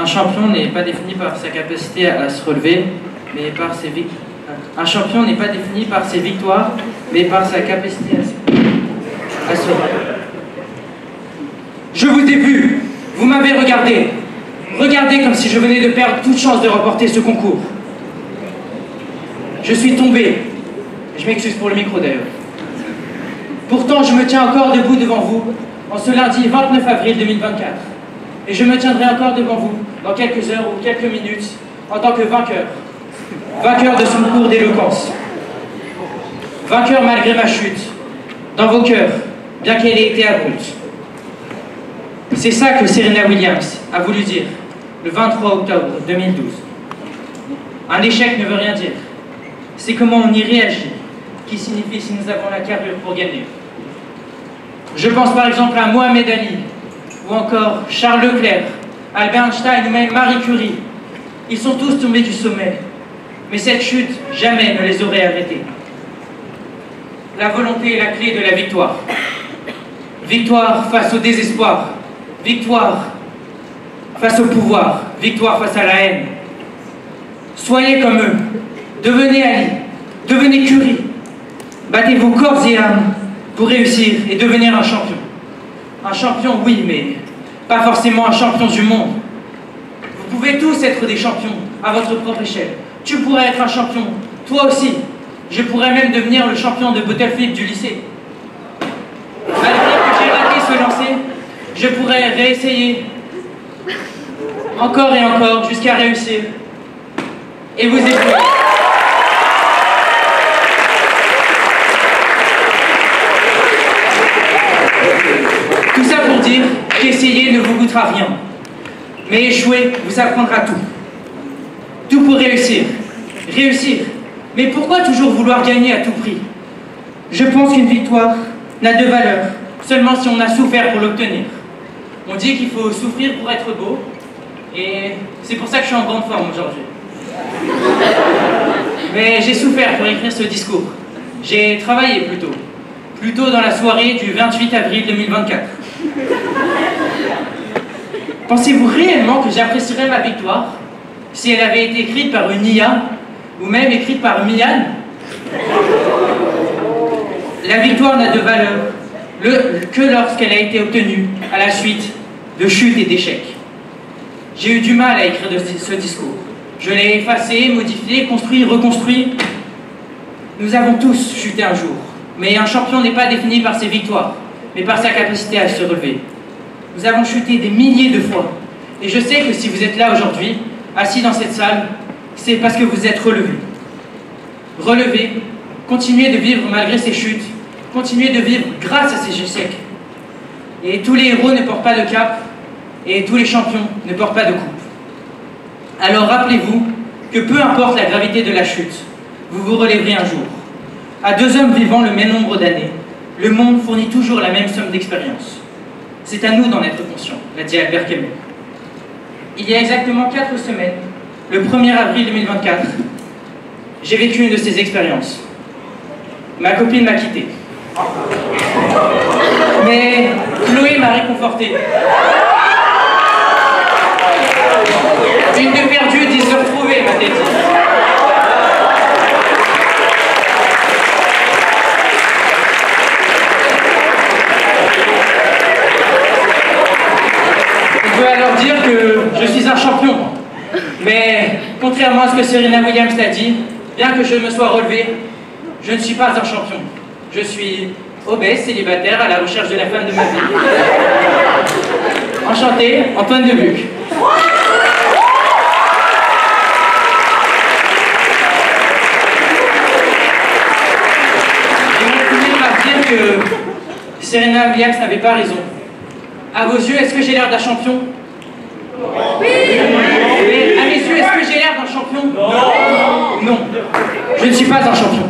champion n'est pas défini par sa capacité à se relever, mais par ses victoires. Un champion n'est pas défini par ses victoires, mais par sa capacité à se relever. Je vous ai vu, vous m'avez regardé. Regardez comme si je venais de perdre toute chance de remporter ce concours. Je suis tombé. Je m'excuse pour le micro d'ailleurs. Pourtant, je me tiens encore debout devant vous en ce lundi 29 avril 2024. Et je me tiendrai encore devant vous dans quelques heures ou quelques minutes en tant que vainqueur. Vainqueur de ce concours d'éloquence. Vainqueur malgré ma chute. Dans vos cœurs, bien qu'elle ait été abrupte. C'est ça que Serena Williams a voulu dire le 23 octobre 2012. Un échec ne veut rien dire. C'est comment on y réagit qui signifie si nous avons la carrure pour gagner. Je pense par exemple à Mohamed Ali, ou encore Charles Leclerc, Albert Einstein ou même Marie Curie. Ils sont tous tombés du sommet, mais cette chute jamais ne les aurait arrêtés. La volonté est la clé de la victoire. Victoire face au désespoir, victoire face au pouvoir, victoire face à la haine. Soyez comme eux, devenez Ali, devenez Curie. Battez-vous corps et âme pour réussir et devenir un champion. Un champion, oui, mais pas forcément un champion du monde. Vous pouvez tous être des champions à votre propre échelle. Tu pourrais être un champion, toi aussi. Je pourrais même devenir le champion de bottle-flip du lycée. Malgré que j'ai raté ce lancer, je pourrais réessayer encore et encore jusqu'à réussir. Et vous éprouver. Tout ça pour dire qu'essayer ne vous coûtera rien. Mais échouer vous apprendra tout. Tout pour réussir. Réussir. Mais pourquoi toujours vouloir gagner à tout prix? Je pense qu'une victoire n'a de valeur seulement si on a souffert pour l'obtenir. On dit qu'il faut souffrir pour être beau, et c'est pour ça que je suis en grande forme aujourd'hui. Mais j'ai souffert pour écrire ce discours. J'ai travaillé plutôt dans la soirée du 28 avril 2024. Pensez-vous réellement que j'apprécierais ma victoire si elle avait été écrite par une IA ou même écrite par Mian? La victoire n'a de valeur que lorsqu'elle a été obtenue à la suite de chutes et d'échecs. J'ai eu du mal à écrire ce discours. Je l'ai effacé, modifié, construit, reconstruit. Nous avons tous chuté un jour. Mais un champion n'est pas défini par ses victoires, mais par sa capacité à se relever. Nous avons chuté des milliers de fois. Et je sais que si vous êtes là aujourd'hui, assis dans cette salle, c'est parce que vous êtes relevé. Relevé, continuez de vivre malgré ces chutes, continuez de vivre grâce à ces échecs. Et tous les héros ne portent pas de cap, et tous les champions ne portent pas de coupe. Alors rappelez-vous que peu importe la gravité de la chute, vous vous relèverez un jour. À deux hommes vivant le même nombre d'années, le monde fournit toujours la même somme d'expérience. C'est à nous d'en être conscients, l'a dit Albert Camus. Il y a exactement 4 semaines, le 1er avril 2024, j'ai vécu une de ces expériences. Ma copine m'a quitté. Mais Chloé m'a réconforté. Une de perdue, 10 de retrouvée, m'a-t-elle dit. On peut alors dire que je suis un champion. Mais contrairement à ce que Serena Williams l'a dit, bien que je me sois relevé, je ne suis pas un champion. Je suis obèse, célibataire, à la recherche de la femme de ma vie. Enchanté, Antoine Debuc. Que Serena Williams n'avait pas raison. À vos yeux, est-ce que j'ai l'air d'un champion? Oui. Mais à mes yeux, est-ce que j'ai l'air d'un champion? Non. Non. Je ne suis pas un champion.